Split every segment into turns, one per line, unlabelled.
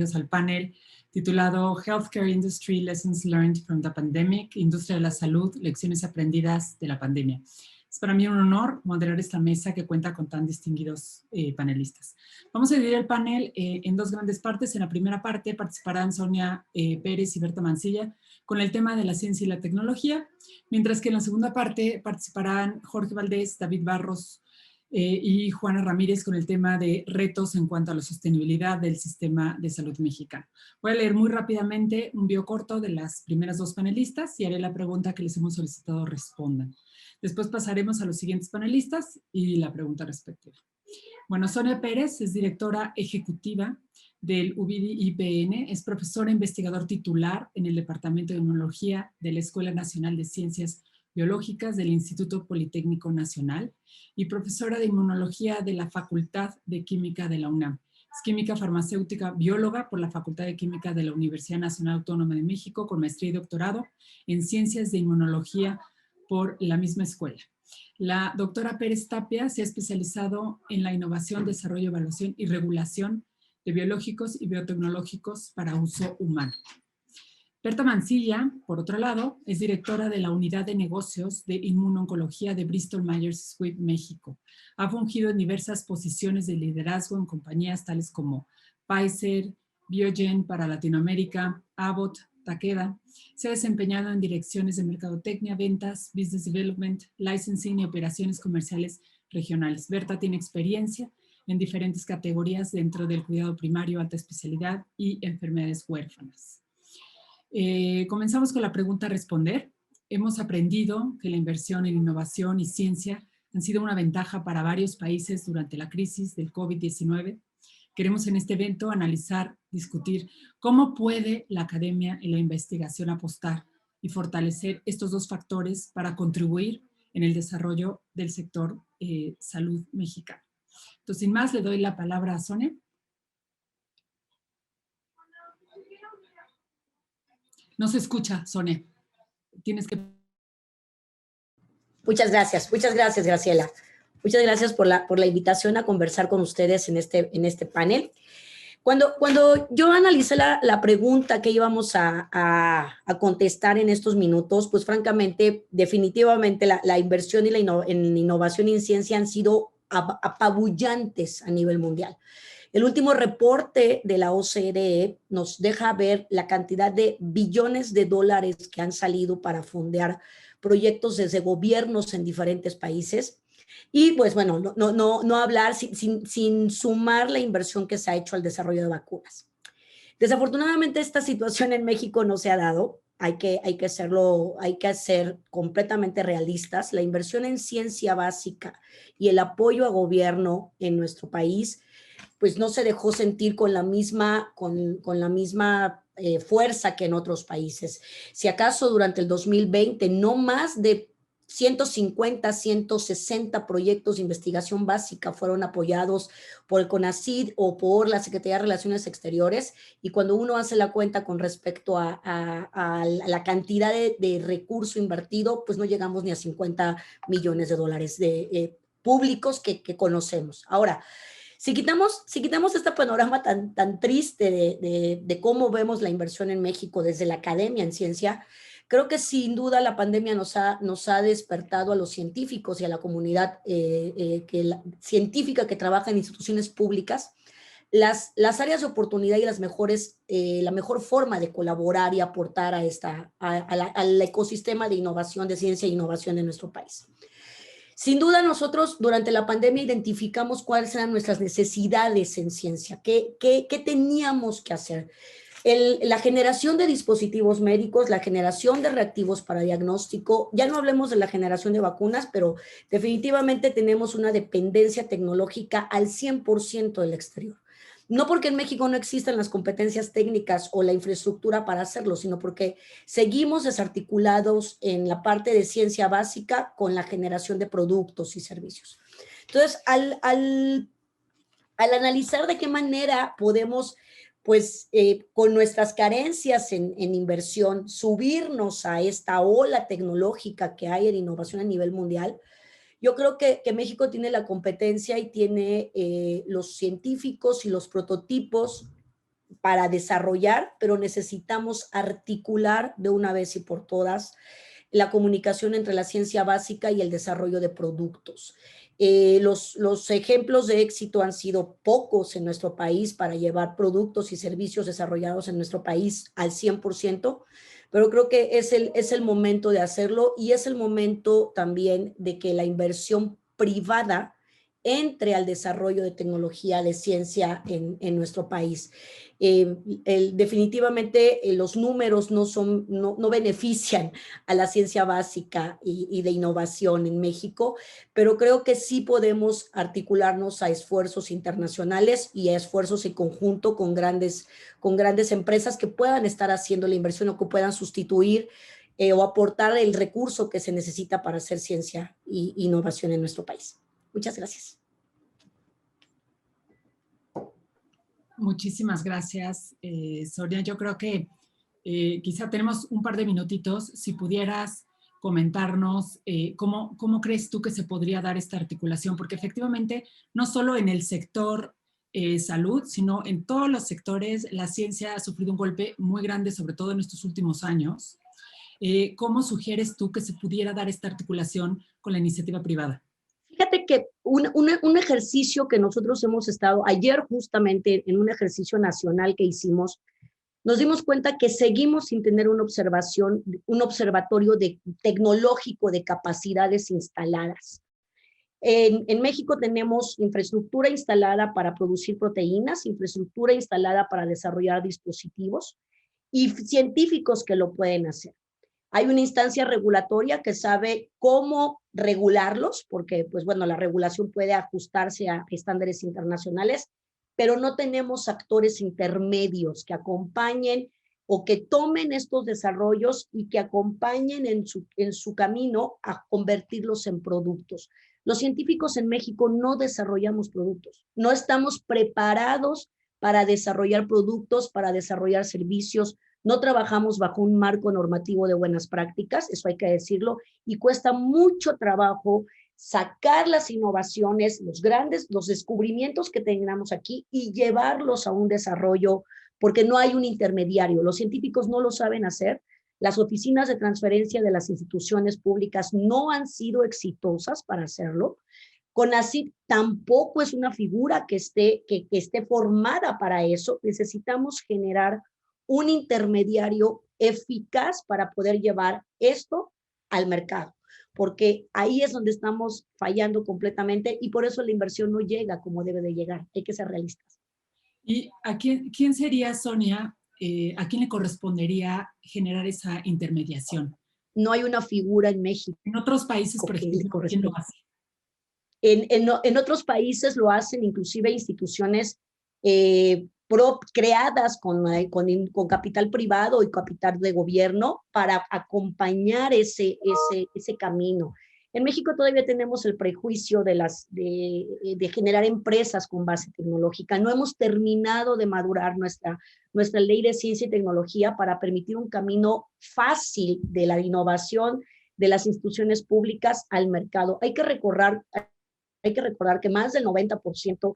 bienvenidos al panel titulado Healthcare Industry Lessons Learned from the Pandemic, Industria de la Salud, Lecciones Aprendidas de la Pandemia. Es para mí un honor moderar esta mesa que cuenta con tan distinguidos panelistas. Vamos a dividir el panel en dos grandes partes. En la primera parte participarán Sonia Pérez y Berta Mancilla con el tema de la ciencia y la tecnología, mientras que en la segunda parte participarán Jorge Valdés, David Barros y Juana Ramírez con el tema de retos en cuanto a la sostenibilidad del sistema de salud mexicano. Voy a leer muy rápidamente un bio corto de las primeras dos panelistas y haré la pregunta que les hemos solicitado respondan. Después pasaremos a los siguientes panelistas y la pregunta respectiva. Bueno, Sonia Pérez es directora ejecutiva del UBIDI-IPN, es profesora e investigador titular en el Departamento de Inmunología de la Escuela Nacional de Ciencias Biológicas del Instituto Politécnico Nacional y profesora de Inmunología de la Facultad de Química de la UNAM. Es química farmacéutica bióloga por la Facultad de Química de la Universidad Nacional Autónoma de México con maestría y doctorado en Ciencias de Inmunología por la misma escuela. La doctora Pérez Tapia se ha especializado en la innovación, desarrollo, evaluación y regulación de biológicos y biotecnológicos para uso humano. Berta Mancilla, por otro lado, es directora de la Unidad de Negocios de Inmunoncología de Bristol Myers Squibb, México. Ha fungido en diversas posiciones de liderazgo en compañías tales como Pfizer, Biogen para Latinoamérica, Abbott, Takeda. Se ha desempeñado en direcciones de mercadotecnia, ventas, business development, licensing y operaciones comerciales regionales. Berta tiene experiencia en diferentes categorías dentro del cuidado primario, alta especialidad y enfermedades huérfanas. Comenzamos con la pregunta a responder. Hemos aprendido que la inversión en innovación y ciencia han sido una ventaja para varios países durante la crisis del COVID-19. Queremos en este evento analizar, discutir cómo puede la academia y la investigación apostar y fortalecer estos dos factores para contribuir en el desarrollo del sector salud mexicano. Entonces, sin más, le doy la palabra a Sonia. No se escucha, Sonia. Tienes que...
Muchas gracias, Graciela. Muchas gracias por la invitación a conversar con ustedes en este panel. Cuando yo analicé la pregunta que íbamos a contestar en estos minutos, pues francamente, definitivamente la inversión en innovación y en ciencia han sido apabullantes a nivel mundial. El último reporte de la OCDE nos deja ver la cantidad de billones de dólares que han salido para fondear proyectos desde gobiernos en diferentes países. Y pues bueno, no hablar sin sumar la inversión que se ha hecho al desarrollo de vacunas. Desafortunadamente esta situación en México no se ha dado. Hay que ser completamente realistas. La inversión en ciencia básica y el apoyo a gobierno en nuestro país pues no se dejó sentir con la misma fuerza que en otros países. Si acaso durante el 2020 no más de 150, 160 proyectos de investigación básica fueron apoyados por el CONACYT o por la Secretaría de Relaciones Exteriores, y cuando uno hace la cuenta con respecto a la cantidad de recurso invertido, pues no llegamos ni a 50 millones de dólares públicos que conocemos. Ahora, si quitamos este panorama tan triste de cómo vemos la inversión en México desde la academia en ciencia, creo que sin duda la pandemia nos ha despertado a los científicos y a la comunidad científica que trabaja en instituciones públicas las áreas de oportunidad y la mejor forma de colaborar y aportar al ecosistema de innovación, de ciencia e innovación de nuestro país. Sin duda nosotros durante la pandemia identificamos cuáles eran nuestras necesidades en ciencia, qué teníamos que hacer. La generación de dispositivos médicos, la generación de reactivos para diagnóstico, ya no hablemos de la generación de vacunas, pero definitivamente tenemos una dependencia tecnológica al 100% del exterior. No porque en México no existan las competencias técnicas o la infraestructura para hacerlo, sino porque seguimos desarticulados en la parte de ciencia básica con la generación de productos y servicios. Entonces, al analizar de qué manera podemos, pues, con nuestras carencias en inversión, subirnos a esta ola tecnológica que hay en innovación a nivel mundial, yo creo que México tiene la competencia y tiene los científicos y los prototipos para desarrollar, pero necesitamos articular de una vez y por todas la comunicación entre la ciencia básica y el desarrollo de productos. Los ejemplos de éxito han sido pocos en nuestro país para llevar productos y servicios desarrollados en nuestro país al 100%, pero creo que es el momento de hacerlo y es el momento también de que la inversión privada entre al desarrollo de tecnología, de ciencia en nuestro país. Definitivamente los números no benefician a la ciencia básica y de innovación en México, pero creo que sí podemos articularnos a esfuerzos internacionales y a esfuerzos en conjunto con grandes empresas que puedan estar haciendo la inversión o que puedan sustituir o aportar el recurso que se necesita para hacer ciencia e innovación en nuestro país. Muchas gracias.
Muchísimas gracias, Sonia. Yo creo que quizá tenemos un par de minutitos. Si pudieras comentarnos cómo crees tú que se podría dar esta articulación, porque efectivamente no solo en el sector salud, sino en todos los sectores la ciencia ha sufrido un golpe muy grande, sobre todo en estos últimos años. ¿Cómo sugieres tú que se pudiera dar esta articulación con la iniciativa privada?
Fíjate que un ejercicio que nosotros hemos estado, ayer justamente en un ejercicio nacional que hicimos, nos dimos cuenta que seguimos sin tener una observación, un observatorio tecnológico de capacidades instaladas. En México tenemos infraestructura instalada para producir proteínas, infraestructura instalada para desarrollar dispositivos y científicos que lo pueden hacer. Hay una instancia regulatoria que sabe cómo regularlos, porque pues bueno, la regulación puede ajustarse a estándares internacionales, pero no tenemos actores intermedios que acompañen o que tomen estos desarrollos y que acompañen en su camino a convertirlos en productos. Los científicos en México no desarrollamos productos, no estamos preparados para desarrollar productos, para desarrollar servicios. No trabajamos bajo un marco normativo de buenas prácticas, eso hay que decirlo, y cuesta mucho trabajo sacar las innovaciones, los descubrimientos que tengamos aquí y llevarlos a un desarrollo, porque no hay un intermediario. Los científicos no lo saben hacer. Las oficinas de transferencia de las instituciones públicas no han sido exitosas para hacerlo. CONACYT tampoco es una figura que esté formada para eso. Necesitamos generar un intermediario eficaz para poder llevar esto al mercado, porque ahí es donde estamos fallando completamente y por eso la inversión no llega como debe de llegar. Hay que ser realistas.
¿Y a quién sería, Sonia, a quién le correspondería generar esa intermediación?
No hay una figura en México.
En otros países, por ejemplo, ¿quién lo hace?
En otros países lo hacen inclusive instituciones creadas con capital privado y capital de gobierno para acompañar ese camino. En México todavía tenemos el prejuicio de generar empresas con base tecnológica. No hemos terminado de madurar nuestra ley de ciencia y tecnología para permitir un camino fácil de la innovación de las instituciones públicas al mercado. Hay que recordar que más del 90%,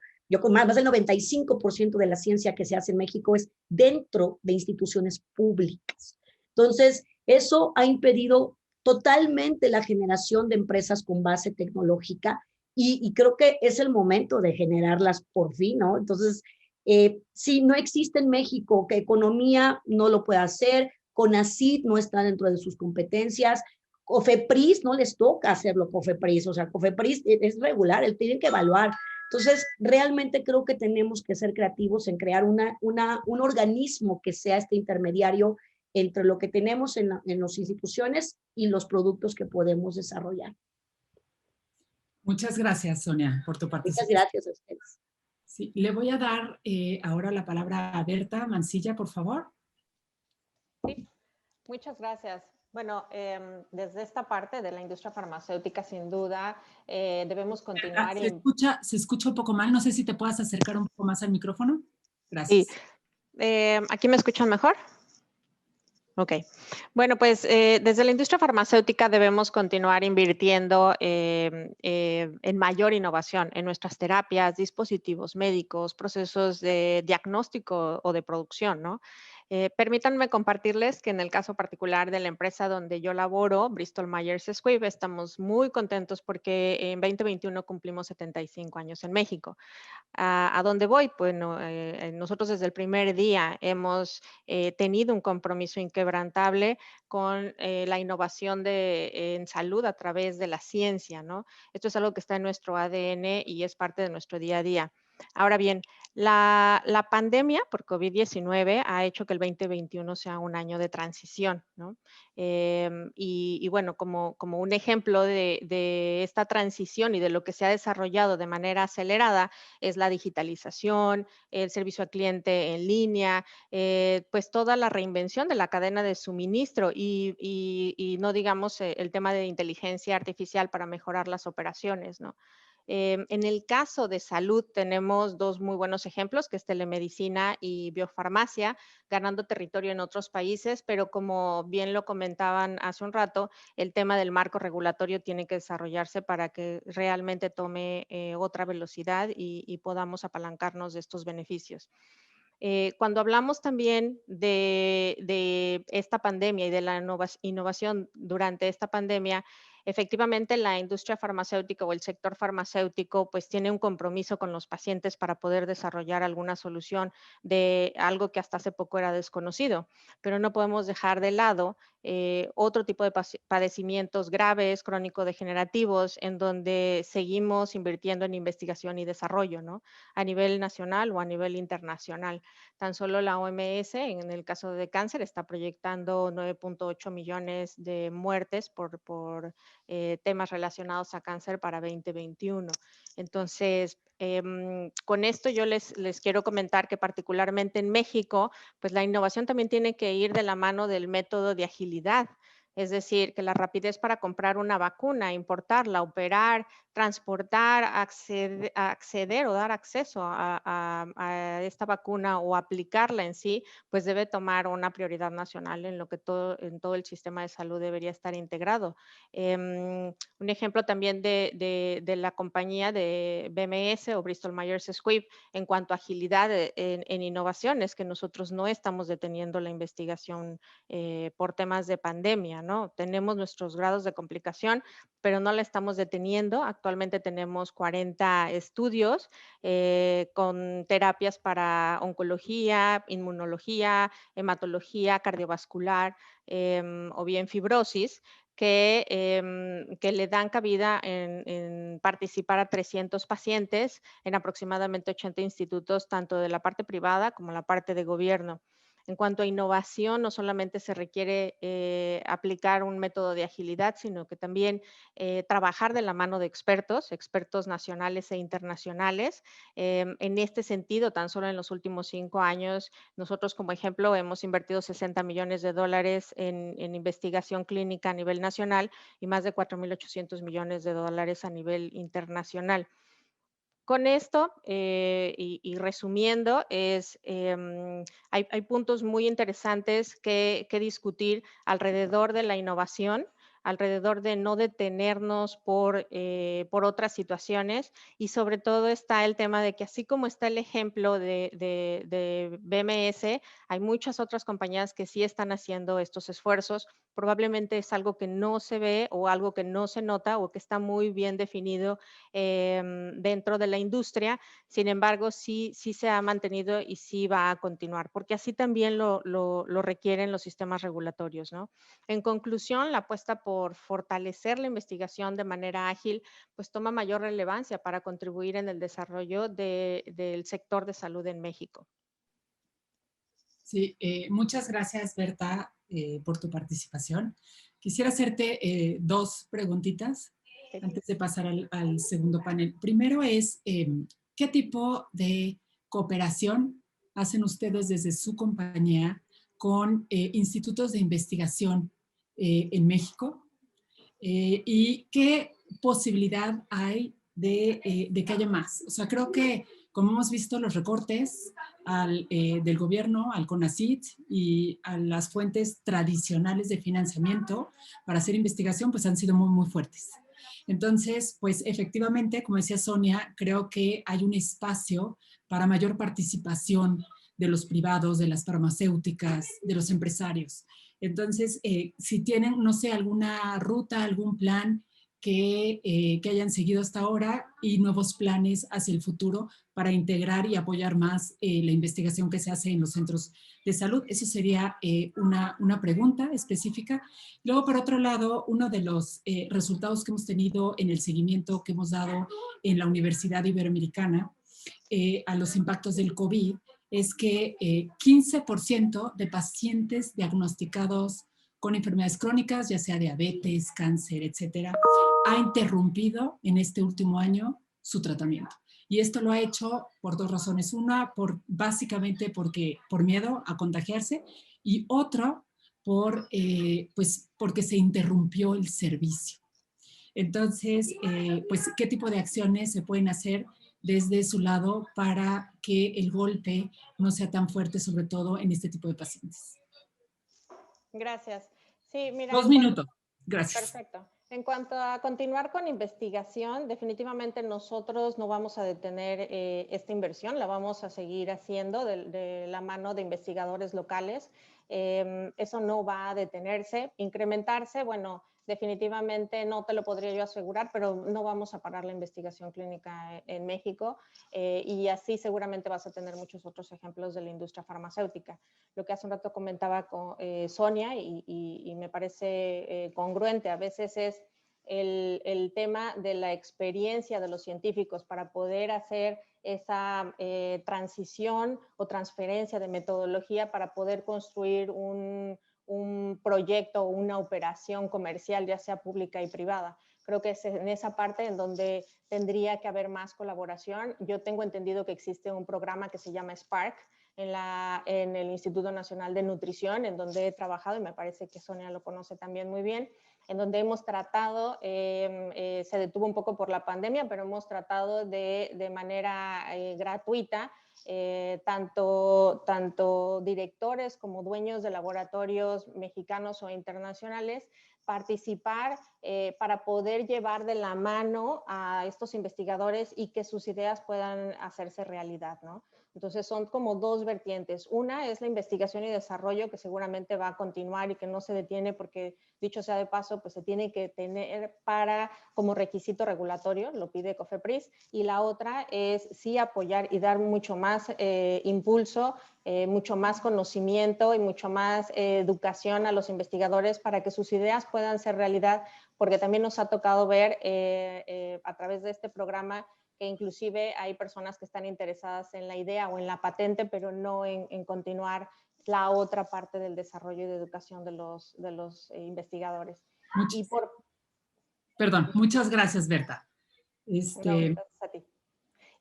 más del 95% de la ciencia que se hace en México es dentro de instituciones públicas. Entonces, eso ha impedido totalmente la generación de empresas con base tecnológica y creo que es el momento de generarlas por fin, ¿no? Entonces, si no existe en México, que economía no lo puede hacer, CONACYT no está dentro de sus competencias, COFEPRIS no les toca hacerlo, COFEPRIS, o sea, COFEPRIS es regular, él tiene que evaluar. Entonces, realmente creo que tenemos que ser creativos en crear un organismo que sea este intermediario entre lo que tenemos en las instituciones y los productos que podemos desarrollar.
Muchas gracias, Sonia, por tu participación.
Muchas gracias a ustedes.
Sí, le voy a dar ahora la palabra a Berta Mancilla, por favor.
Sí, muchas gracias. Bueno, desde esta parte de la industria farmacéutica, sin duda, debemos continuar.
Se escucha un poco mal. No sé si te puedas acercar un poco más al micrófono. Gracias.
Sí. ¿Aquí me escuchan mejor? Ok. Bueno, pues desde la industria farmacéutica debemos continuar invirtiendo en mayor innovación en nuestras terapias, dispositivos médicos, procesos de diagnóstico o de producción, ¿no? Permítanme compartirles que en el caso particular de la empresa donde yo laboro, Bristol Myers Squibb, estamos muy contentos porque en 2021 cumplimos 75 años en México. ¿A dónde voy? Bueno, nosotros desde el primer día hemos tenido un compromiso inquebrantable con la innovación en salud a través de la ciencia, ¿no? Esto es algo que está en nuestro ADN y es parte de nuestro día a día. Ahora bien, la pandemia por COVID-19 ha hecho que el 2021 sea un año de transición, ¿no? Y bueno, como un ejemplo de esta transición y de lo que se ha desarrollado de manera acelerada, es la digitalización, el servicio al cliente en línea, pues toda la reinvención de la cadena de suministro y no digamos el tema de inteligencia artificial para mejorar las operaciones, ¿no? En el caso de salud tenemos dos muy buenos ejemplos, que es telemedicina y biofarmacia, ganando territorio en otros países, pero como bien lo comentaban hace un rato, el tema del marco regulatorio tiene que desarrollarse para que realmente tome otra velocidad y podamos apalancarnos de estos beneficios. Cuando hablamos también de esta pandemia y de la innovación durante esta pandemia, efectivamente la industria farmacéutica o el sector farmacéutico pues tiene un compromiso con los pacientes para poder desarrollar alguna solución de algo que hasta hace poco era desconocido, pero no podemos dejar de lado otro tipo de padecimientos graves, crónico-degenerativos, en donde seguimos invirtiendo en investigación y desarrollo, ¿no? A nivel nacional o a nivel internacional. Tan solo la OMS, en el caso de cáncer, está proyectando 9.8 millones de muertes por temas relacionados a cáncer para 2021. Entonces, con esto yo les quiero comentar que particularmente en México, pues la innovación también tiene que ir de la mano del método de agilidad. Es decir, que la rapidez para comprar una vacuna, importarla, operar, transportar, acceder o dar acceso a esta vacuna o aplicarla en sí, pues debe tomar una prioridad nacional en lo que en todo el sistema de salud debería estar integrado. Un ejemplo también de la compañía de BMS o Bristol Myers Squibb en cuanto a agilidad en innovaciones, que nosotros no estamos deteniendo la investigación por temas de pandemia, ¿no? Tenemos nuestros grados de complicación, pero no la estamos deteniendo. Actualmente tenemos 40 estudios con terapias para oncología, inmunología, hematología, cardiovascular o bien fibrosis, que le dan cabida en participar a 300 pacientes en aproximadamente 80 institutos, tanto de la parte privada como la parte de gobierno. En cuanto a innovación, no solamente se requiere aplicar un método de agilidad, sino que también trabajar de la mano de expertos nacionales e internacionales. En este sentido, tan solo en los últimos 5 años, nosotros como ejemplo hemos invertido 60 millones de dólares en investigación clínica a nivel nacional y más de 4.800 millones de dólares a nivel internacional. Con esto, y resumiendo, hay puntos muy interesantes que discutir alrededor de la innovación, alrededor de no detenernos por otras situaciones y sobre todo está el tema de que así como está el ejemplo de BMS, hay muchas otras compañías que sí están haciendo estos esfuerzos. Probablemente es algo que no se ve o algo que no se nota o que está muy bien definido dentro de la industria, sin embargo, sí se ha mantenido y sí va a continuar, porque así también lo requieren los sistemas regulatorios, ¿no? En conclusión, la apuesta por fortalecer la investigación de manera ágil, pues toma mayor relevancia para contribuir en el desarrollo del sector de salud en México.
Sí, muchas gracias, Berta, por tu participación. Quisiera hacerte dos preguntitas antes de pasar al segundo panel. Primero es, ¿qué tipo de cooperación hacen ustedes desde su compañía con institutos de investigación en México? ¿Y qué posibilidad hay de que haya más? O sea, creo que, como hemos visto, los recortes del gobierno, al CONACYT y a las fuentes tradicionales de financiamiento para hacer investigación, pues han sido muy, muy fuertes. Entonces, pues efectivamente, como decía Sonia, creo que hay un espacio para mayor participación de los privados, de las farmacéuticas, de los empresarios. Entonces, si tienen, no sé, alguna ruta, algún plan que hayan seguido hasta ahora y nuevos planes hacia el futuro para integrar y apoyar más la investigación que se hace en los centros de salud. Eso sería una pregunta específica. Luego, por otro lado, uno de los resultados que hemos tenido en el seguimiento que hemos dado en la Universidad Iberoamericana a los impactos del COVID es que 15% de pacientes diagnosticados con enfermedades crónicas, ya sea diabetes, cáncer, etcétera, ha interrumpido en este último año su tratamiento. Y esto lo ha hecho por dos razones. Una, básicamente por miedo a contagiarse, y otra, porque se interrumpió el servicio. Entonces, pues, ¿qué tipo de acciones se pueden hacer desde su lado para que el golpe no sea tan fuerte, sobre todo en este tipo de pacientes?
Gracias. Sí, mira,
2 minutos. Gracias.
Perfecto. En cuanto a continuar con investigación, definitivamente nosotros no vamos a detener esta inversión, la vamos a seguir haciendo de la mano de investigadores locales. Eso no va a detenerse, incrementarse, bueno, definitivamente no te lo podría yo asegurar, pero no vamos a parar la investigación clínica en México y así seguramente vas a tener muchos otros ejemplos de la industria farmacéutica. Lo que hace un rato comentaba con Sonia y me parece congruente, a veces es el tema de la experiencia de los científicos para poder hacer esa transición o transferencia de metodología para poder construir un proyecto o una operación comercial, ya sea pública y privada. Creo que es en esa parte en donde tendría que haber más colaboración. Yo tengo entendido que existe un programa que se llama Spark en el Instituto Nacional de Nutrición, en donde he trabajado, y me parece que Sonia lo conoce también muy bien, en donde hemos tratado, se detuvo un poco por la pandemia, pero hemos tratado de manera gratuita, tanto directores como dueños de laboratorios mexicanos o internacionales, participar para poder llevar de la mano a estos investigadores y que sus ideas puedan hacerse realidad, ¿no? Entonces son como dos vertientes. Una es la investigación y desarrollo que seguramente va a continuar y que no se detiene porque, dicho sea de paso, pues se tiene que tener como requisito regulatorio, lo pide COFEPRIS, y la otra es sí apoyar y dar mucho más impulso, mucho más conocimiento y mucho más educación a los investigadores para que sus ideas puedan ser realidad, porque también nos ha tocado ver a través de este programa que inclusive hay personas que están interesadas en la idea o en la patente, pero no en continuar la otra parte del desarrollo y de educación de los investigadores.
Perdón, muchas gracias, Berta.
No, gracias a ti.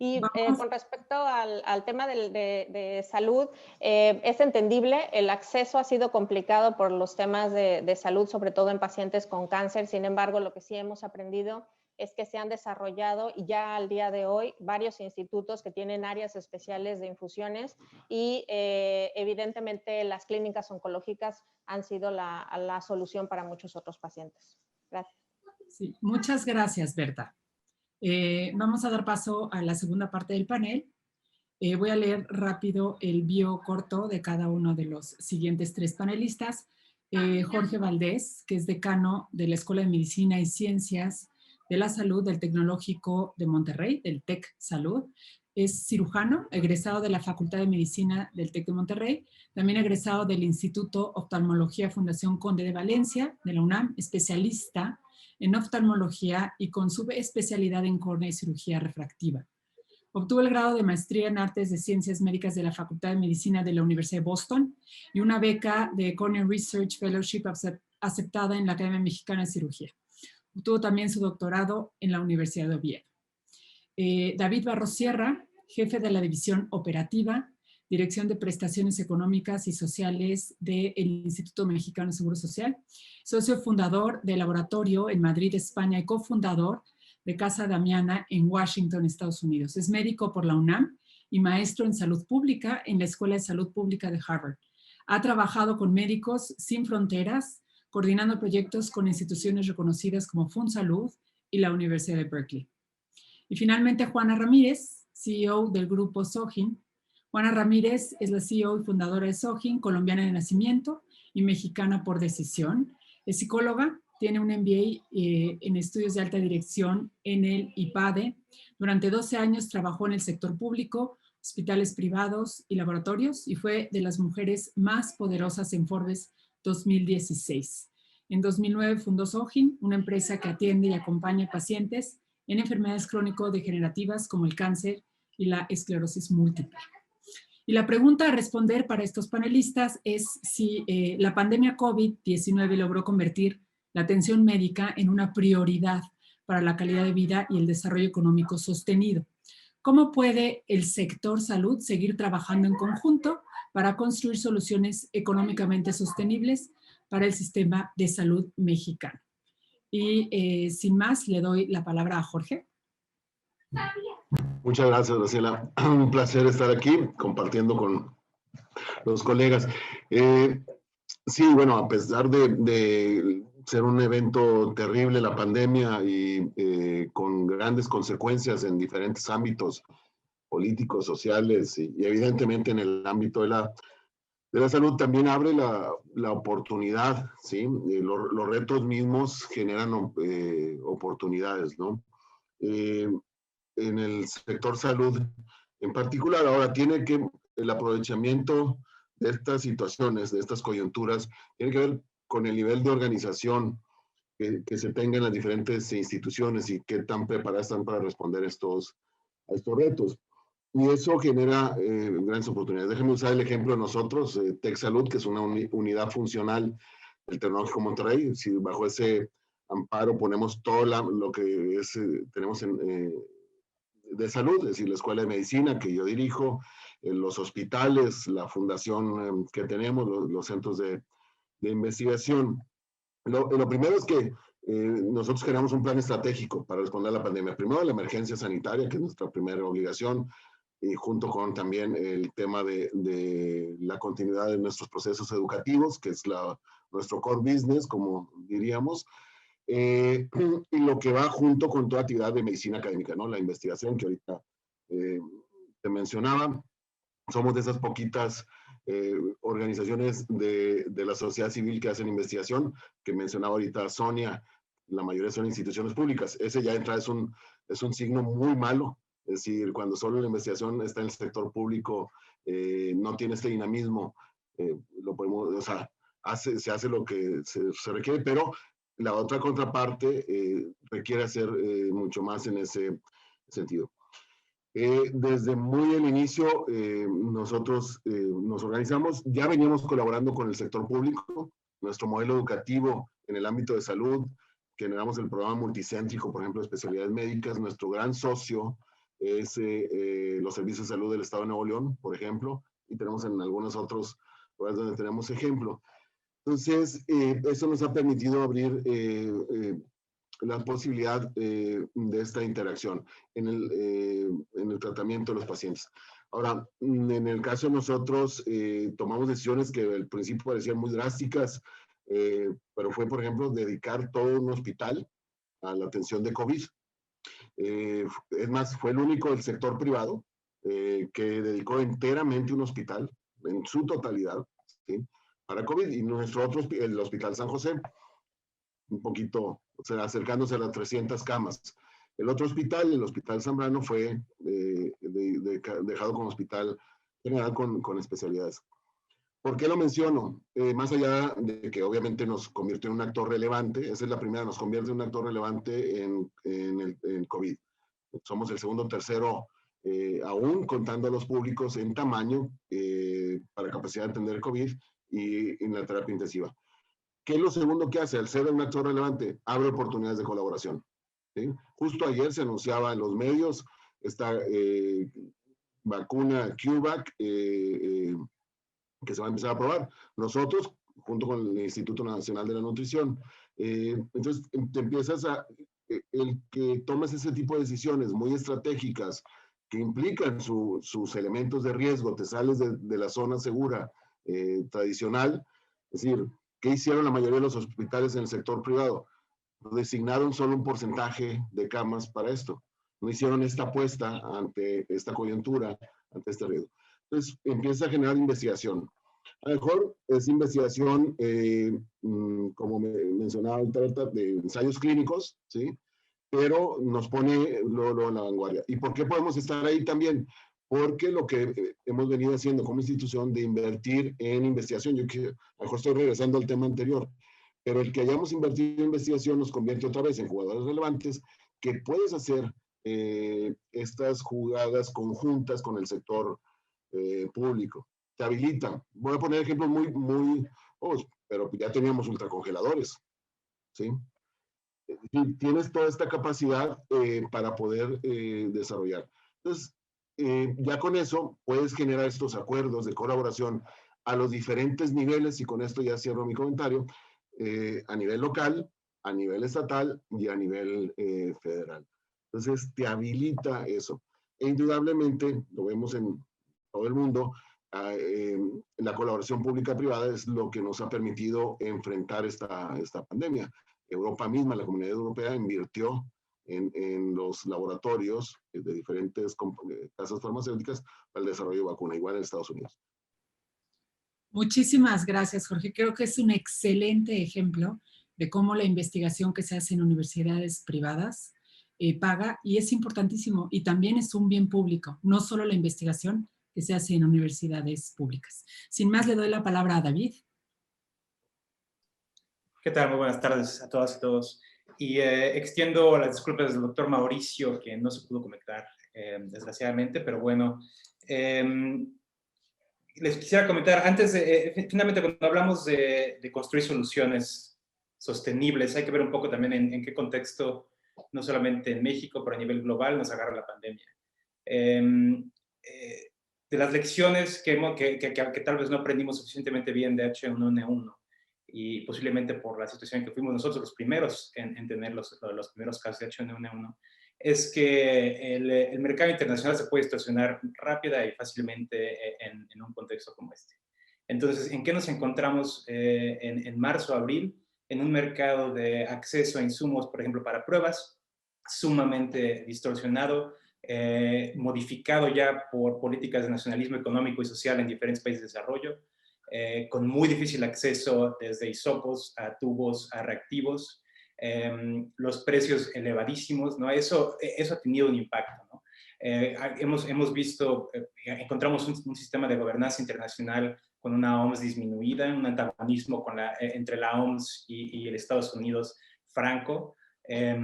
Y con respecto al tema de salud, es entendible, el acceso ha sido complicado por los temas de salud, sobre todo en pacientes con cáncer. Sin embargo, lo que sí hemos aprendido es que se han desarrollado ya al día de hoy varios institutos que tienen áreas especiales de infusiones y evidentemente las clínicas oncológicas han sido la solución para muchos otros pacientes. Gracias.
Sí, muchas gracias, Berta. Vamos a dar paso a la segunda parte del panel. Voy a leer rápido el bio corto de cada uno de los siguientes 3 panelistas. Jorge Valdés, que es decano de la Escuela de Medicina y Ciencias de la Salud del Tecnológico de Monterrey, del TEC Salud. Es cirujano, egresado de la Facultad de Medicina del TEC de Monterrey, también egresado del Instituto Oftalmología Fundación Conde de Valencia, de la UNAM, especialista en oftalmología y con subespecialidad en córnea y cirugía refractiva. Obtuvo el grado de maestría en Artes de Ciencias Médicas de la Facultad de Medicina de la Universidad de Boston y una beca de Cornea Research Fellowship aceptada en la Academia Mexicana de Cirugía. Obtuvo también su doctorado en la Universidad de Oviedo. David Barros Sierra, jefe de la División Operativa, Dirección de Prestaciones Económicas y Sociales del Instituto Mexicano de Seguro Social, socio fundador del laboratorio en Madrid, España, y cofundador de Casa Damiana en Washington, Estados Unidos. Es médico por la UNAM y maestro en salud pública en la Escuela de Salud Pública de Harvard. Ha trabajado con Médicos Sin Fronteras, coordinando proyectos con instituciones reconocidas como FunSalud y la Universidad de Berkeley. Y finalmente, Juana Ramírez, CEO del grupo Sojin. Juana Ramírez es la CEO y fundadora de Sojin, colombiana de nacimiento y mexicana por decisión. Es psicóloga, tiene un MBA en estudios de alta dirección en el IPADE. Durante 12 años trabajó en el sector público, hospitales privados y laboratorios y fue de las mujeres más poderosas en Forbes 2016. En 2009 fundó Sojin, una empresa que atiende y acompaña pacientes en enfermedades crónico-degenerativas como el cáncer y la esclerosis múltiple. Y la pregunta a responder para estos panelistas es si la pandemia COVID-19 logró convertir la atención médica en una prioridad para la calidad de vida y el desarrollo económico sostenido. ¿Cómo puede el sector salud seguir trabajando en conjunto para construir soluciones económicamente sostenibles para el sistema de salud mexicano? Y sin más, le doy la palabra a Jorge.
Muchas gracias, Graciela. Un placer estar aquí compartiendo con los colegas. Sí, bueno, a pesar de ser un evento terrible, la pandemia, y con grandes consecuencias en diferentes ámbitos políticos, sociales y evidentemente en el ámbito de la salud, también abre la oportunidad, ¿sí? Los retos mismos generan oportunidades, ¿no? En el sector salud en particular, ahora tiene que el aprovechamiento de estas situaciones, de estas coyunturas, tiene que ver con el nivel de organización que se tenga en las diferentes instituciones y qué tan preparadas están para responder a estos retos. Y eso genera grandes oportunidades. Déjenme usar el ejemplo de nosotros, TechSalud, que es una unidad funcional del Tecnológico Monterrey. Si bajo ese amparo ponemos todo lo que tenemos de salud, es decir, la Escuela de Medicina que yo dirijo, los hospitales, la fundación que tenemos, los centros de investigación. Lo primero es que nosotros creamos un plan estratégico para responder a la pandemia. Primero, la emergencia sanitaria, que es nuestra primera obligación, y junto con también el tema de la continuidad de nuestros procesos educativos, que es nuestro core business, como diríamos, y lo que va junto con toda actividad de medicina académica, ¿no? La investigación que ahorita te mencionaba. Somos de esas poquitas organizaciones de la sociedad civil que hacen investigación, que mencionaba ahorita Sonia. La mayoría son instituciones públicas. Ese ya entra, es un signo muy malo. Es decir, cuando solo la investigación está en el sector público, no tiene este dinamismo, lo podemos, o sea, se hace lo que se requiere, pero la otra contraparte requiere hacer mucho más en ese sentido. Desde muy el inicio, nosotros nos organizamos, ya veníamos colaborando con el sector público, nuestro modelo educativo en el ámbito de salud, generamos el programa multicéntrico, por ejemplo, de especialidades médicas. Nuestro gran socio es los servicios de salud del Estado de Nuevo León, por ejemplo, y tenemos en algunos otros lugares donde tenemos ejemplo. Entonces, eso nos ha permitido abrir la posibilidad de esta interacción en el tratamiento de los pacientes. Ahora, en el caso de nosotros, tomamos decisiones que al principio parecían muy drásticas, pero fue, por ejemplo, dedicar todo un hospital a la atención de COVID. Es más, fue el único del sector privado que dedicó enteramente un hospital, en su totalidad, ¿sí?, para COVID. Y nuestro otro, el Hospital San José, un poquito, o sea, acercándose a las 300 camas. El otro hospital, el Hospital Zambrano, fue dejado como hospital general con especialidades. ¿Por qué lo menciono? Más allá de que obviamente nos convirtió en un actor relevante, esa es la primera, nos convierte en un actor relevante en COVID. Somos el segundo o tercero, aún contando a los públicos en tamaño para capacidad de atender COVID y en la terapia intensiva. ¿Qué es lo segundo que hace? Al ser un actor relevante, abre oportunidades de colaboración, ¿sí? Justo ayer se anunciaba en los medios esta vacuna CureVac que se va a empezar a probar. Nosotros, junto con el Instituto Nacional de la Nutrición, entonces te empiezas el que tomes ese tipo de decisiones muy estratégicas que implican sus elementos de riesgo, te sales de la zona segura tradicional. Es decir, ¿qué hicieron la mayoría de los hospitales en el sector privado? Designaron solo un porcentaje de camas para esto. No hicieron esta apuesta ante esta coyuntura, ante este riesgo. Entonces, empieza a generar investigación. A lo mejor es investigación, como me mencionaba ahorita, de ensayos clínicos, ¿sí? Pero nos pone luego en la vanguardia. ¿Y por qué podemos estar ahí también? Porque lo que hemos venido haciendo como institución de invertir en investigación, yo que a lo mejor estoy regresando al tema anterior, pero el que hayamos invertido en investigación nos convierte otra vez en jugadores relevantes que puedes hacer estas jugadas conjuntas con el sector público. Te habilitan. Voy a poner ejemplos pero ya teníamos ultracongeladores, ¿sí? Tienes toda esta capacidad para poder desarrollar. Entonces, ya con eso puedes generar estos acuerdos de colaboración a los diferentes niveles, y con esto ya cierro mi comentario, a nivel local, a nivel estatal y a nivel federal. Entonces, te habilita eso. E indudablemente, lo vemos en todo el mundo, la colaboración pública-privada es lo que nos ha permitido enfrentar esta pandemia. Europa misma, la Comunidad Europea, invirtió en los laboratorios de diferentes casas farmacéuticas para el desarrollo de vacuna, igual en Estados Unidos.
Muchísimas gracias, Jorge. Creo que es un excelente ejemplo de cómo la investigación que se hace en universidades privadas paga, y es importantísimo, y también es un bien público, no solo la investigación que se hace en universidades públicas. Sin más, le doy la palabra a David.
¿Qué tal? Muy buenas tardes a todas y todos. Y extiendo las disculpas del doctor Mauricio, que no se pudo conectar, desgraciadamente, pero bueno. Les quisiera comentar, antes finalmente cuando hablamos de construir soluciones sostenibles, hay que ver un poco también en qué contexto, no solamente en México, pero a nivel global, nos agarra la pandemia. De las lecciones que tal vez no aprendimos suficientemente bien de H1N1, y posiblemente por la situación en que fuimos nosotros los primeros en tener los primeros casos de H1N1, es que el mercado internacional se puede distorsionar rápida y fácilmente en un contexto como este. Entonces, ¿en qué nos encontramos en marzo, abril? En un mercado de acceso a insumos, por ejemplo, para pruebas, sumamente distorsionado, modificado ya por políticas de nacionalismo económico y social en diferentes países de desarrollo, con muy difícil acceso desde hisopos a tubos a reactivos, los precios elevadísimos, ¿no? Eso ha tenido un impacto, ¿no? Hemos visto, encontramos un sistema de gobernanza internacional con una OMS disminuida, un antagonismo entre la OMS y el Estados Unidos franco, e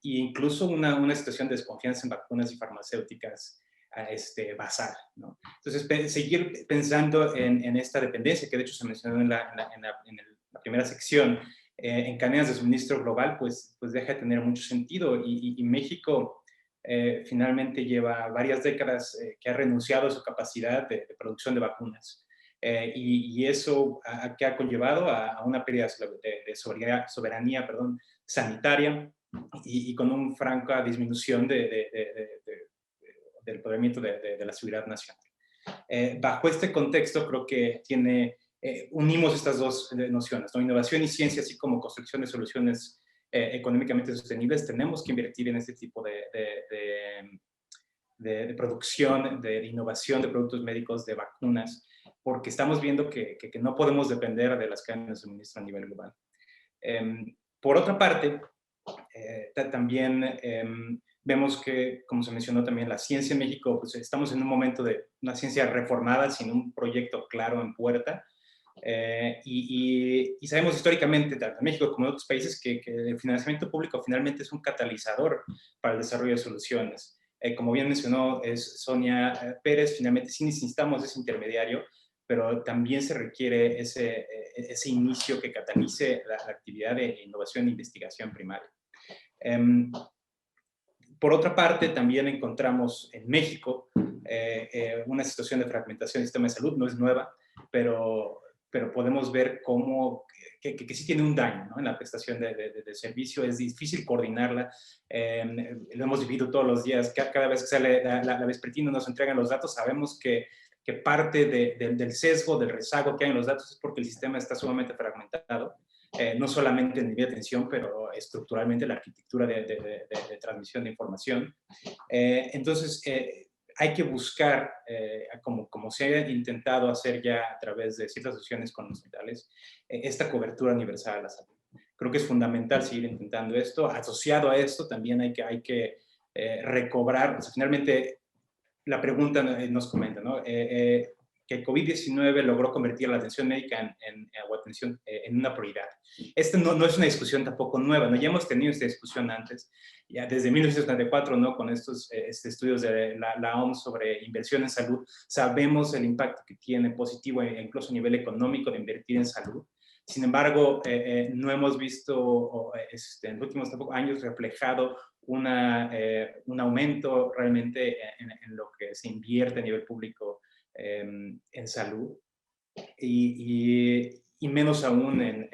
incluso una situación de desconfianza en vacunas y farmacéuticas basal, ¿no? Entonces, seguir pensando en esta dependencia, que de hecho se mencionó en la primera sección, en cadenas de suministro global, pues deja de tener mucho sentido. Y México finalmente lleva varias décadas que ha renunciado a su capacidad de producción de vacunas. Y eso ¿qué ha conllevado? A una pérdida de soberanía sanitaria y con una franca disminución del empoderamiento de la seguridad nacional. Bajo este contexto, creo que unimos estas dos nociones, ¿no? Innovación y ciencia, así como construcción de soluciones económicamente sostenibles. Tenemos que invertir en este tipo de producción, de innovación de productos médicos, de vacunas, porque estamos viendo que no podemos depender de las cadenas de suministro a nivel global. Por otra parte, también vemos que, como se mencionó también, la ciencia en México, pues estamos en un momento de una ciencia reformada, sin un proyecto claro en puerta. Y sabemos históricamente, tanto en México como en otros países, que el financiamiento público finalmente es un catalizador para el desarrollo de soluciones. Como bien mencionó Sonia Pérez, finalmente sí necesitamos ese intermediario, pero también se requiere ese inicio que catalice la actividad de innovación e investigación primaria. Por otra parte, también encontramos en México una situación de fragmentación del sistema de salud, no es nueva, pero pero podemos ver cómo que sí tiene un daño, ¿no? En la prestación de servicio. Es difícil coordinarla. Lo hemos vivido todos los días. Cada vez que sale la vespertina nos entregan los datos, sabemos que parte del sesgo, del rezago que hay en los datos es porque el sistema está sumamente fragmentado. No solamente en nivel de atención, pero estructuralmente la arquitectura de transmisión de información. Entonces, hay que buscar, como se ha intentado hacer ya a través de ciertas asociaciones con hospitales, esta cobertura universal a la salud. Creo que es fundamental seguir intentando esto. Asociado a esto, también hay que recobrar, o sea, finalmente, la pregunta nos comenta, ¿no? Que el COVID-19 logró convertir la atención médica en una prioridad. Esta no es una discusión tampoco nueva, ¿no? Ya hemos tenido esta discusión antes, ya desde 1974, ¿no? Con estos estudios de la OMS sobre inversión en salud, sabemos el impacto que tiene positivo, incluso a nivel económico, de invertir en salud. Sin embargo, no hemos visto en los últimos años reflejado un aumento realmente en lo que se invierte a nivel público en salud y menos aún en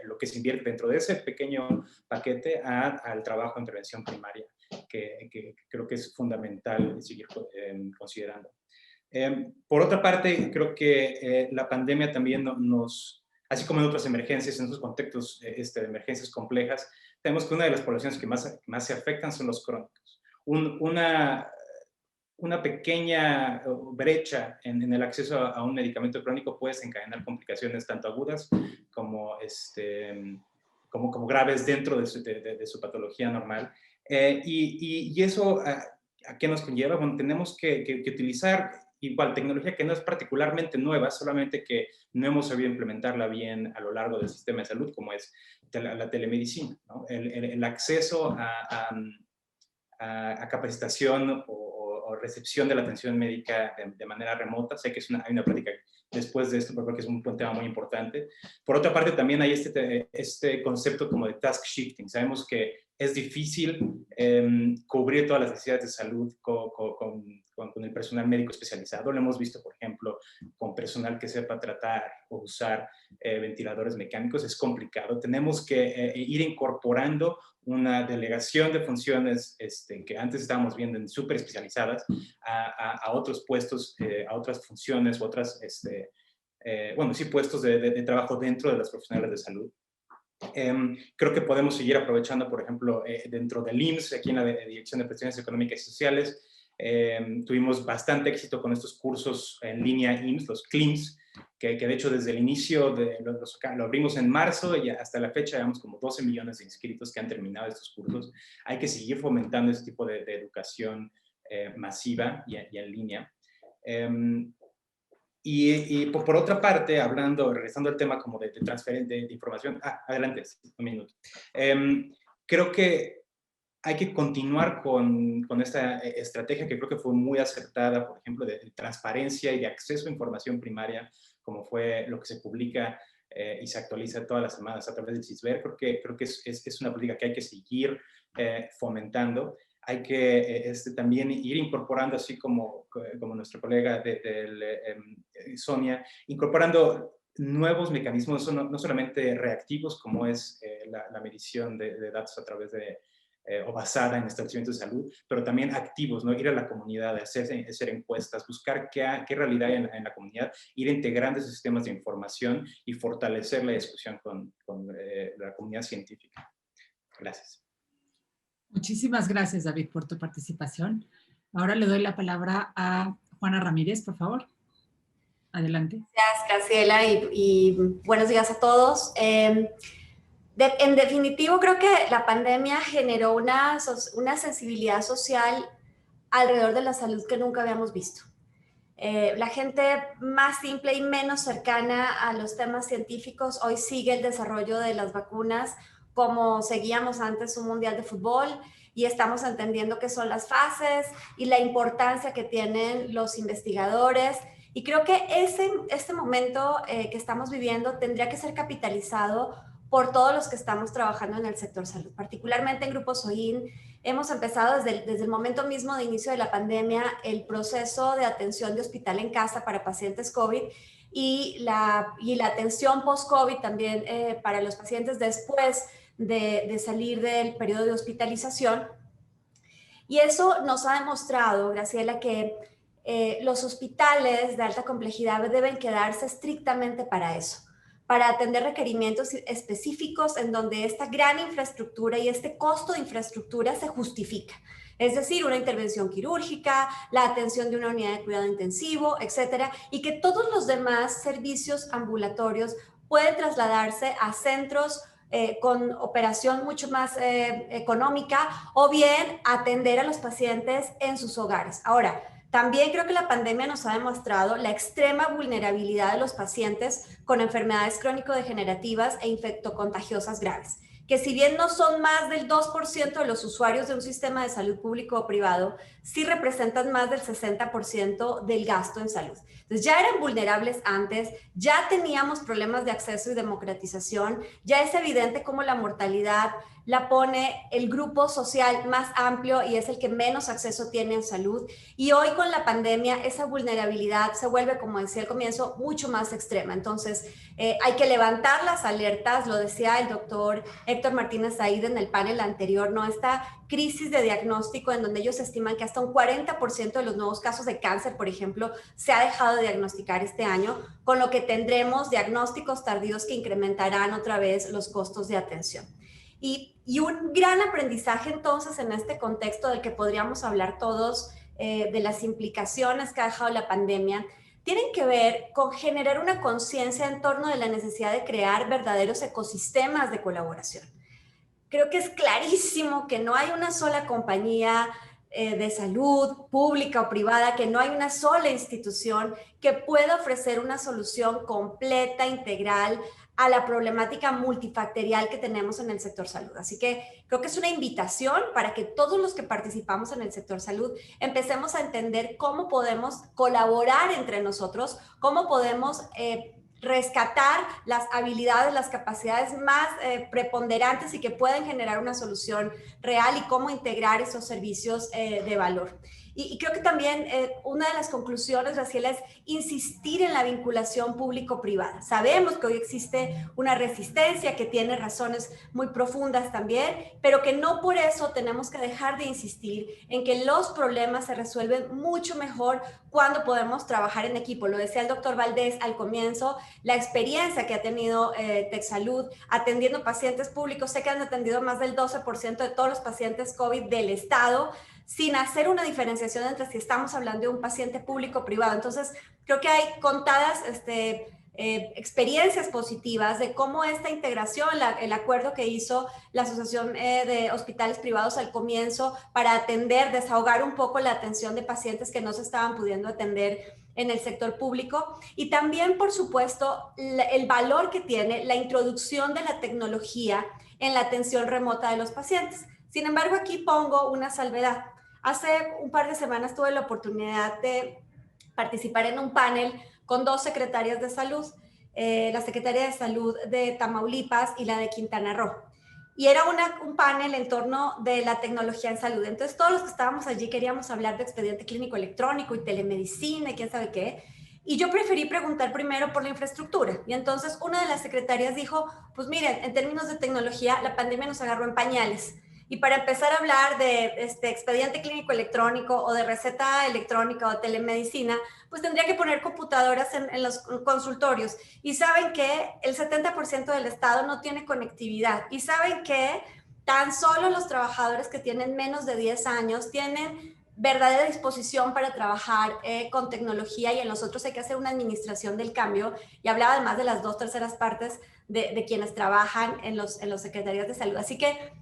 lo que se invierte dentro de ese pequeño paquete al trabajo en prevención primaria, que creo que es fundamental seguir considerando. Por otra parte, creo que la pandemia también así como en otras emergencias, en otros contextos de emergencias complejas, tenemos que una de las poblaciones que más se afectan son los crónicos. Una pequeña brecha en el acceso a un medicamento crónico puede desencadenar complicaciones tanto agudas como graves dentro de su patología normal. Y eso, ¿a qué nos conlleva? Bueno, tenemos que utilizar igual tecnología que no es particularmente nueva, solamente que no hemos sabido implementarla bien a lo largo del sistema de salud, como es la telemedicina, ¿no? El acceso a capacitación o recepción de la atención médica de manera remota. Sé que hay una plática después de esto, pero creo que es un tema muy importante. Por otra parte, también hay este concepto como de task shifting. Sabemos que es difícil cubrir todas las necesidades de salud con el personal médico especializado. Lo hemos visto, por ejemplo, con personal que sepa tratar o usar ventiladores mecánicos. Es complicado. Tenemos que ir incorporando una delegación de funciones que antes estábamos viendo en súper especializadas a otros puestos, a otras funciones, otras, puestos de trabajo dentro de los profesionales de salud. Creo que podemos seguir aprovechando, por ejemplo, dentro del IMSS, aquí en la Dirección de Prestaciones Económicas y Sociales, tuvimos bastante éxito con estos cursos en línea IMSS, los CLIMS, que de hecho desde el inicio lo abrimos en marzo y hasta la fecha llevamos como 12 millones de inscritos que han terminado estos cursos. Hay que seguir fomentando este tipo de educación masiva y en línea. Y por otra parte, regresando al tema como de transferencia de información, adelante, un minuto. Creo que hay que continuar con esta estrategia que creo que fue muy acertada, por ejemplo, de transparencia y de acceso a información primaria, como fue lo que se publica y se actualiza todas las semanas a través del CISBER. Creo que es una política que hay que seguir fomentando. Hay que también ir incorporando, así como nuestra colega Sonia, incorporando nuevos mecanismos, no solamente reactivos, como es la medición de datos a través o basada en establecimientos de salud, pero también activos, ¿no? Ir a la comunidad, hacer encuestas, buscar qué realidad hay en la comunidad, ir integrando esos sistemas de información y fortalecer la discusión con la comunidad científica. Gracias.
Muchísimas gracias, David, por tu participación. Ahora le doy la palabra a Juana Ramírez, por favor. Adelante.
Gracias, Graciela, y buenos días a todos. En definitivo, creo que la pandemia generó una sensibilidad social alrededor de la salud que nunca habíamos visto. La gente más simple y menos cercana a los temas científicos hoy sigue el desarrollo de las vacunas como seguíamos antes un mundial de fútbol, y estamos entendiendo qué son las fases y la importancia que tienen los investigadores. Y creo que este momento que estamos viviendo tendría que ser capitalizado por todos los que estamos trabajando en el sector salud, particularmente en Grupo SOIN. Hemos empezado desde el momento mismo de inicio de la pandemia el proceso de atención de hospital en casa para pacientes COVID, y la atención post-COVID también para los pacientes después de salir del periodo de hospitalización. Y eso nos ha demostrado, Graciela, que los hospitales de alta complejidad deben quedarse estrictamente para eso, para atender requerimientos específicos en donde esta gran infraestructura y este costo de infraestructura se justifica. Es decir, una intervención quirúrgica, la atención de una unidad de cuidado intensivo, etcétera, y que todos los demás servicios ambulatorios pueden trasladarse a centros con operación mucho más económica, o bien atender a los pacientes en sus hogares. Ahora, también creo que la pandemia nos ha demostrado la extrema vulnerabilidad de los pacientes con enfermedades crónico-degenerativas e infectocontagiosas graves, que si bien no son más del 2% de los usuarios de un sistema de salud público o privado, sí representan más del 60% del gasto en salud. Entonces ya eran vulnerables antes, ya teníamos problemas de acceso y democratización, ya es evidente cómo la mortalidad la pone el grupo social más amplio y es el que menos acceso tiene en salud. Y hoy con la pandemia esa vulnerabilidad se vuelve, como decía al comienzo, mucho más extrema. Entonces hay que levantar las alertas, lo decía el doctor Héctor Martínez Said en el panel anterior, ¿no? Esta crisis de diagnóstico en donde ellos estiman que hasta un 40% de los nuevos casos de cáncer, por ejemplo, se ha dejado de diagnosticar este año, con lo que tendremos diagnósticos tardíos que incrementarán otra vez los costos de atención. Y un gran aprendizaje entonces en este contexto del que podríamos hablar todos de las implicaciones que ha dejado la pandemia, tienen que ver con generar una conciencia en torno de la necesidad de crear verdaderos ecosistemas de colaboración. Creo que es clarísimo que no hay una sola compañía de salud, pública o privada, que no hay una sola institución que pueda ofrecer una solución completa, integral, a la problemática multifactorial que tenemos en el sector salud. Así que creo que es una invitación para que todos los que participamos en el sector salud empecemos a entender cómo podemos colaborar entre nosotros, cómo podemos rescatar las habilidades, las capacidades más preponderantes y que pueden generar una solución real, y cómo integrar esos servicios de valor. Y creo que también una de las conclusiones, Graciela, es insistir en la vinculación público-privada. Sabemos que hoy existe una resistencia que tiene razones muy profundas también, pero que no por eso tenemos que dejar de insistir en que los problemas se resuelven mucho mejor cuando podemos trabajar en equipo. Lo decía el doctor Valdés al comienzo, la experiencia que ha tenido TecSalud atendiendo pacientes públicos. Sé que han atendido más del 12% de todos los pacientes COVID del Estado, sin hacer una diferenciación entre si estamos hablando de un paciente público o privado. Entonces, creo que hay contadas experiencias positivas de cómo esta integración, el acuerdo que hizo la Asociación de Hospitales Privados al comienzo para atender, desahogar un poco la atención de pacientes que no se estaban pudiendo atender en el sector público, y también, por supuesto, el valor que tiene la introducción de la tecnología en la atención remota de los pacientes. Sin embargo, aquí pongo una salvedad. Hace un par de semanas tuve la oportunidad de participar en un panel con dos secretarias de salud, la Secretaría de Salud de Tamaulipas y la de Quintana Roo. Y era un panel en torno de la tecnología en salud. Entonces, todos los que estábamos allí queríamos hablar de expediente clínico electrónico y telemedicina y quién sabe qué. Y yo preferí preguntar primero por la infraestructura. Y entonces una de las secretarias dijo, pues miren, en términos de tecnología, la pandemia nos agarró en pañales. Y para empezar a hablar de expediente clínico electrónico o de receta electrónica o telemedicina, pues tendría que poner computadoras en los consultorios. Y saben que el 70% del estado no tiene conectividad. Y saben que tan solo los trabajadores que tienen menos de 10 años tienen verdadera disposición para trabajar con tecnología, y en los otros hay que hacer una administración del cambio. Y hablaba además de las 2/3 partes de quienes trabajan en los secretarias de salud. Así que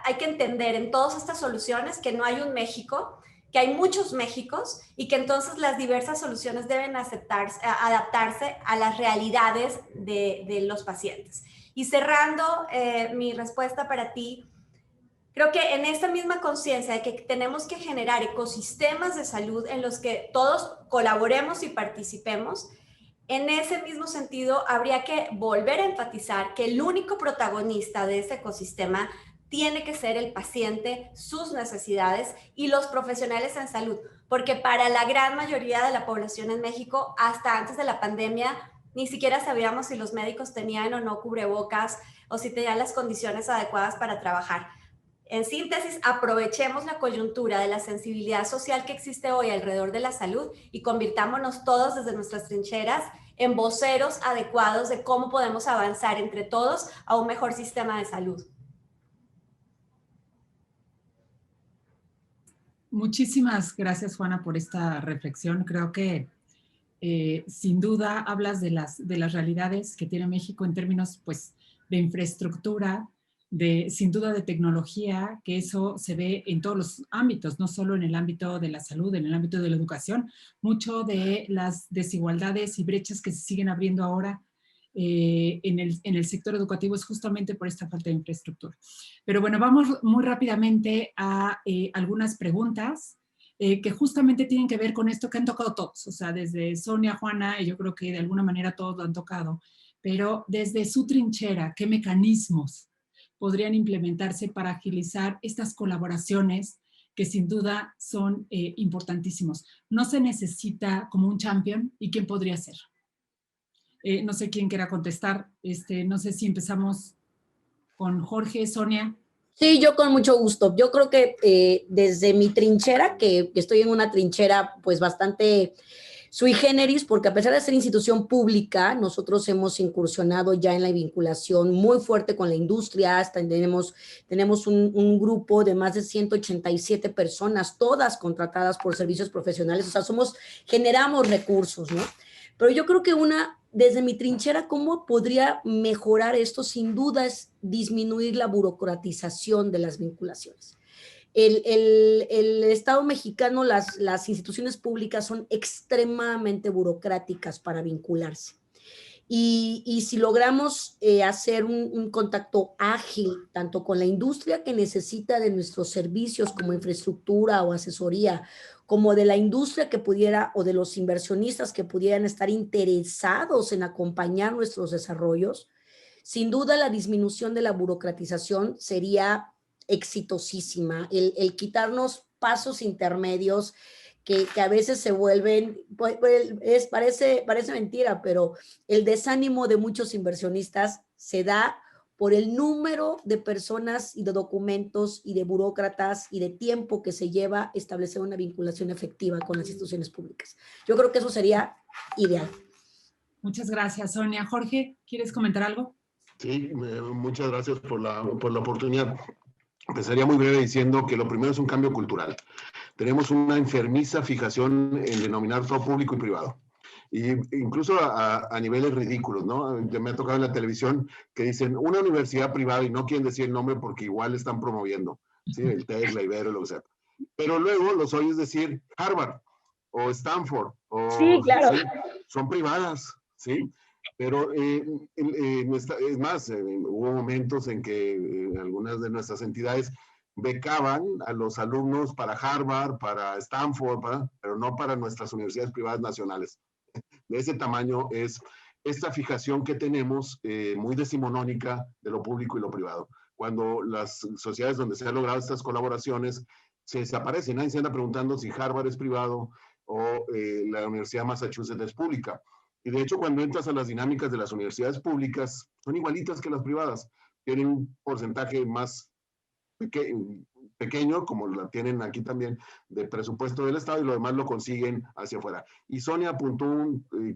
hay que entender en todas estas soluciones que no hay un México, que hay muchos Méxicos, y que entonces las diversas soluciones deben adaptarse a las realidades de los pacientes. Y cerrando mi respuesta para ti, creo que en esta misma conciencia de que tenemos que generar ecosistemas de salud en los que todos colaboremos y participemos, en ese mismo sentido habría que volver a enfatizar que el único protagonista de ese ecosistema tiene que ser el paciente, sus necesidades y los profesionales en salud, porque para la gran mayoría de la población en México, hasta antes de la pandemia, Ni siquiera sabíamos si los médicos tenían o no cubrebocas o si tenían las condiciones adecuadas para trabajar. En síntesis, aprovechemos la coyuntura de la sensibilidad social que existe hoy alrededor de la salud y convirtámonos todos desde nuestras trincheras en voceros adecuados de cómo podemos avanzar entre todos a un mejor sistema de salud.
Muchísimas gracias, Juana, por esta reflexión. Creo que sin duda hablas de las realidades que tiene México en términos, pues, de infraestructura, sin duda de tecnología, que eso se ve en todos los ámbitos, no solo en el ámbito de la salud, en el ámbito de la educación. Mucho de las desigualdades y brechas que se siguen abriendo ahora en el sector educativo es justamente por esta falta de infraestructura. Pero bueno, vamos muy rápidamente a algunas preguntas que justamente tienen que ver con esto que han tocado todos, o sea, desde Sonia, Juana, y yo creo que de alguna manera todos lo han tocado, pero desde su trinchera, ¿qué mecanismos podrían implementarse para agilizar estas colaboraciones que sin duda son importantísimos? No se necesita como un champion, ¿y quién podría ser? No sé quién quiera contestar, no sé si empezamos con Jorge, Sonia.
Sí, yo con mucho gusto. Yo creo que desde mi trinchera, que estoy en una trinchera pues bastante sui generis, porque a pesar de ser institución pública, nosotros hemos incursionado ya en la vinculación muy fuerte con la industria. Hasta tenemos un grupo de más de 187 personas, todas contratadas por servicios profesionales. O sea, generamos recursos, ¿no? Pero yo creo que desde mi trinchera, ¿cómo podría mejorar esto? Sin duda es disminuir la burocratización de las vinculaciones. El Estado mexicano, las instituciones públicas son extremadamente burocráticas para vincularse. Y si logramos hacer un contacto ágil, tanto con la industria que necesita de nuestros servicios como infraestructura o asesoría, como de la industria que pudiera, o de los inversionistas que pudieran estar interesados en acompañar nuestros desarrollos, sin duda la disminución de la burocratización sería exitosísima. El quitarnos pasos intermedios que a veces se vuelven, parece mentira, pero el desánimo de muchos inversionistas se da por el número de personas y de documentos y de burócratas y de tiempo que se lleva establecer una vinculación efectiva con las instituciones públicas. Yo creo que eso sería ideal.
Muchas gracias, Sonia. Jorge, ¿quieres comentar algo?
Sí, muchas gracias por la oportunidad. Empezaría muy breve diciendo que lo primero es un cambio cultural. Tenemos una enfermiza fijación en denominar todo público y privado. Y incluso a niveles ridículos, ¿no? Me ha tocado en la televisión que dicen una universidad privada y no quieren decir el nombre porque igual están promoviendo, ¿sí? El TEC, la Ibero, lo que sea. Pero luego los oyes decir Harvard o Stanford o,
sí, claro.
¿sí? Son privadas, ¿sí? Pero es más, hubo momentos en que algunas de nuestras entidades becaban a los alumnos para Harvard, para Stanford, pero no para nuestras universidades privadas nacionales. De ese tamaño es esta fijación que tenemos muy decimonónica de lo público y lo privado. Cuando las sociedades donde se han logrado estas colaboraciones se desaparecen, nadie se anda preguntando si Harvard es privado o la Universidad de Massachusetts es pública. Y de hecho, cuando entras a las dinámicas de las universidades públicas, son igualitas que las privadas. Tienen un porcentaje más pequeño, como la tienen aquí también, de presupuesto del Estado, y lo demás lo consiguen hacia afuera. Y Sonia apuntó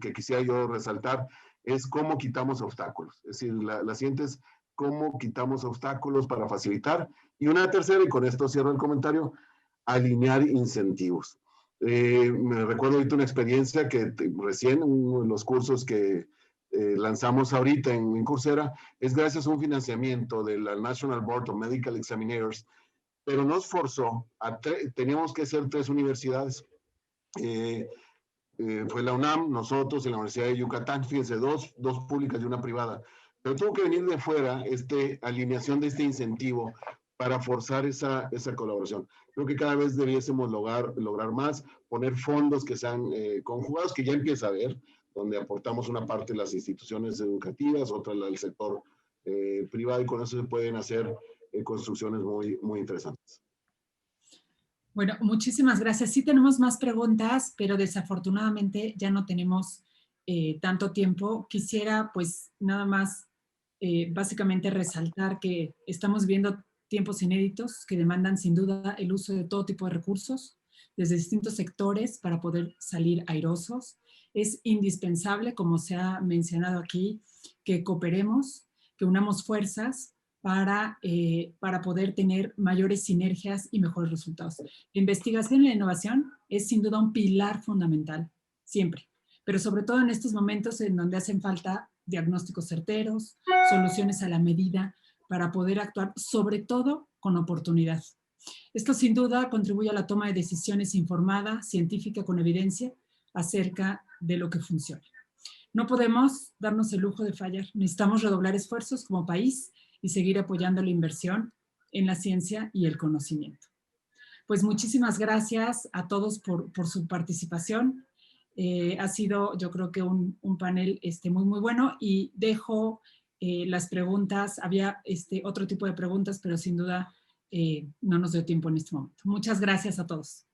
que quisiera yo resaltar, es cómo quitamos obstáculos. Es decir, la siguiente es cómo quitamos obstáculos para facilitar. Y una tercera, y con esto cierro el comentario, alinear incentivos. Me recuerdo ahorita una experiencia que recién, uno de los cursos que lanzamos ahorita en Coursera, es gracias a un financiamiento de la National Board of Medical Examiners, pero nos forzó, teníamos que ser 3 universidades. Fue la UNAM, nosotros y la Universidad de Yucatán, fíjense, dos públicas y una privada. Pero tuvo que venir de fuera alineación de este incentivo para forzar esa colaboración. Creo que cada vez debiésemos lograr más, poner fondos que sean conjugados, que ya empieza a haber, donde aportamos una parte de las instituciones educativas, otra del sector privado, y con eso se pueden hacer construcciones muy, muy interesantes.
Bueno, muchísimas gracias. Sí tenemos más preguntas, pero desafortunadamente ya no tenemos tanto tiempo, quisiera pues nada más básicamente resaltar que estamos viendo tiempos inéditos que demandan sin duda el uso de todo tipo de recursos desde distintos sectores para poder salir airosos. Es indispensable, como se ha mencionado aquí, que cooperemos, que unamos fuerzas para poder tener mayores sinergias y mejores resultados. La investigación y la innovación es sin duda un pilar fundamental, siempre, pero sobre todo en estos momentos en donde hacen falta diagnósticos certeros, soluciones a la medida para poder actuar, sobre todo con oportunidad. Esto sin duda contribuye a la toma de decisiones informada, científica, con evidencia acerca de lo que funciona. No podemos darnos el lujo de fallar. Necesitamos redoblar esfuerzos como país y seguir apoyando la inversión en la ciencia y el conocimiento. Pues muchísimas gracias a todos por su participación. Ha sido, yo creo que un panel muy bueno, y dejo las preguntas. Había otro tipo de preguntas, pero sin duda no nos dio tiempo en este momento. Muchas gracias a todos.